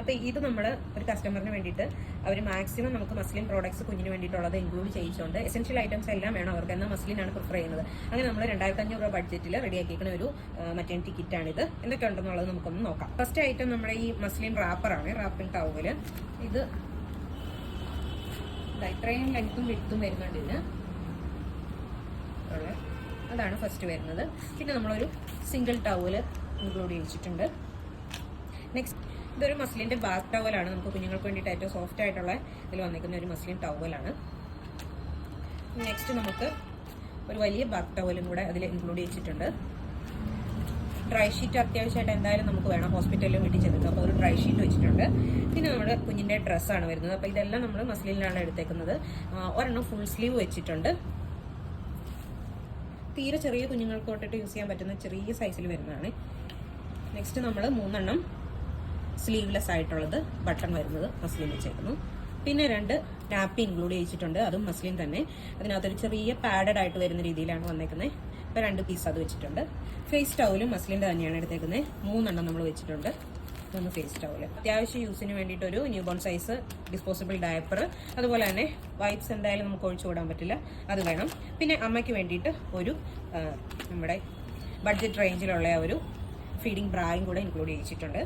അപ്പോൾ ഇത് നമ്മൾ ഒരു കസ്റ്റമറിന് വേണ്ടിയിട്ട് അവർ മാക്സിമം നമുക്ക് മസ്ലിൻ പ്രോഡക്ട്സ് കുഞ്ഞിന് വേണ്ടിയിട്ടുള്ളത് ഇൻക്ലൂഡ് ചെയ്യിച്ചുകൊണ്ട് എസെൻഷ്യൽ ഐറ്റംസ് എല്ലാം വേണം അവർക്ക്, എന്നാൽ മസ്ലിനാണ് പ്രിഫർ ചെയ്യുന്നത്. അങ്ങനെ നമ്മൾ 2500 രൂപ ബഡ്ജറ്റിൽ റെഡിയാക്കിയിരിക്കുന്ന ഒരു മറ്റേണിറ്റി കിറ്റാണിത്. എന്തൊക്കെ ഉണ്ടെന്നുള്ളത് നമുക്കൊന്ന് നോക്കാം. ഫസ്റ്റ് ഐറ്റം നമ്മുടെ ഈ മസ്ലിൻ റാപ്പറാണ്, റാപ്പിംഗ് ടവല്. ഇത് ഇത്രയും ലെങ്ത്തും വിഡ്ത്തും വരുന്നുണ്ട് ഇതിന്. അതാണ് ഫസ്റ്റ് വരുന്നത്. പിന്നെ നമ്മളൊരു സിംഗിൾ ടവല് ഇൻക്ലൂഡ് ചെയ്യിച്ചിട്ടുണ്ട്. നെക്സ്റ്റ് ഇതൊരു മസ്ലിൻ്റെ ബാത്ത് ടവലാണ്. നമുക്ക് കുഞ്ഞുങ്ങൾക്ക് വേണ്ടിയിട്ട് ഏറ്റവും സോഫ്റ്റ് ആയിട്ടുള്ള ഇതിൽ വന്നിരിക്കുന്ന ഒരു മസ്ലിൻ ടവലാണ്. നെക്സ്റ്റ് നമുക്ക് ഒരു വലിയ ബാത്ത് ടവലും കൂടെ അതിൽ ഇൻക്ലൂഡ് ചെയ്യിച്ചിട്ടുണ്ട്. ഡ്രൈ ഷീറ്റ് അത്യാവശ്യമായിട്ട് എന്തായാലും നമുക്ക് വേണം, ഹോസ്പിറ്റലിലും വീട്ടിൽ ചെന്നിട്ട്. അപ്പോൾ ഒരു ഡ്രൈ ഷീറ്റ് വെച്ചിട്ടുണ്ട്. പിന്നെ നമ്മുടെ കുഞ്ഞിൻ്റെ ഡ്രസ്സാണ് വരുന്നത്. അപ്പോൾ ഇതെല്ലാം നമ്മൾ മസ്ലിനിലാണ് എടുത്തേക്കുന്നത്. ഒരെണ്ണം ഫുൾ സ്ലീവ് വെച്ചിട്ടുണ്ട്. തീരെ ചെറിയ കുഞ്ഞുങ്ങൾക്ക് തൊട്ടിട്ട് യൂസ് ചെയ്യാൻ പറ്റുന്ന ചെറിയ സൈസിൽ വരുന്നതാണ്. നെക്സ്റ്റ് നമ്മൾ 3 എണ്ണം സ്ലീവ്ലെസ് ആയിട്ടുള്ളത് ബട്ടൺ വരുന്നത് മസ്ലിൻ വെച്ചേക്കുന്നു. പിന്നെ 2 നാപ്പി ഇൻക്ലൂഡ് ചെയ്യിച്ചിട്ടുണ്ട്, അതും മസ്ലിൻ തന്നെ. അതിനകത്തൊരു ചെറിയ പാഡഡ് ആയിട്ട് വരുന്ന രീതിയിലാണ് വന്നേക്കുന്നത്. ഇപ്പോൾ 2 പീസ് അത് വെച്ചിട്ടുണ്ട്. ഫേസ് ടവലും മസ്ലിൻ്റെ തന്നെയാണ് എടുത്തേക്കുന്നത്. 3 എണ്ണം നമ്മൾ വെച്ചിട്ടുണ്ട്. ഇതൊന്ന് ഫേസ് ടവല്. അത്യാവശ്യ യൂസിന് വേണ്ടിയിട്ടൊരു new born size disposable diaper, അതുപോലെ തന്നെ വൈപ്സ് എന്തായാലും നമുക്ക് ഒഴിച്ചു വിടാൻ പറ്റില്ല, അത് വേണം. പിന്നെ അമ്മയ്ക്ക് വേണ്ടിയിട്ട് ഒരു നമ്മുടെ ബഡ്ജറ്റ് റേഞ്ചിലുള്ള ഒരു ഫീഡിംഗ് ബ്രായും കൂടെ ഇൻക്ലൂഡ് ചെയ്യിച്ചിട്ടുണ്ട്.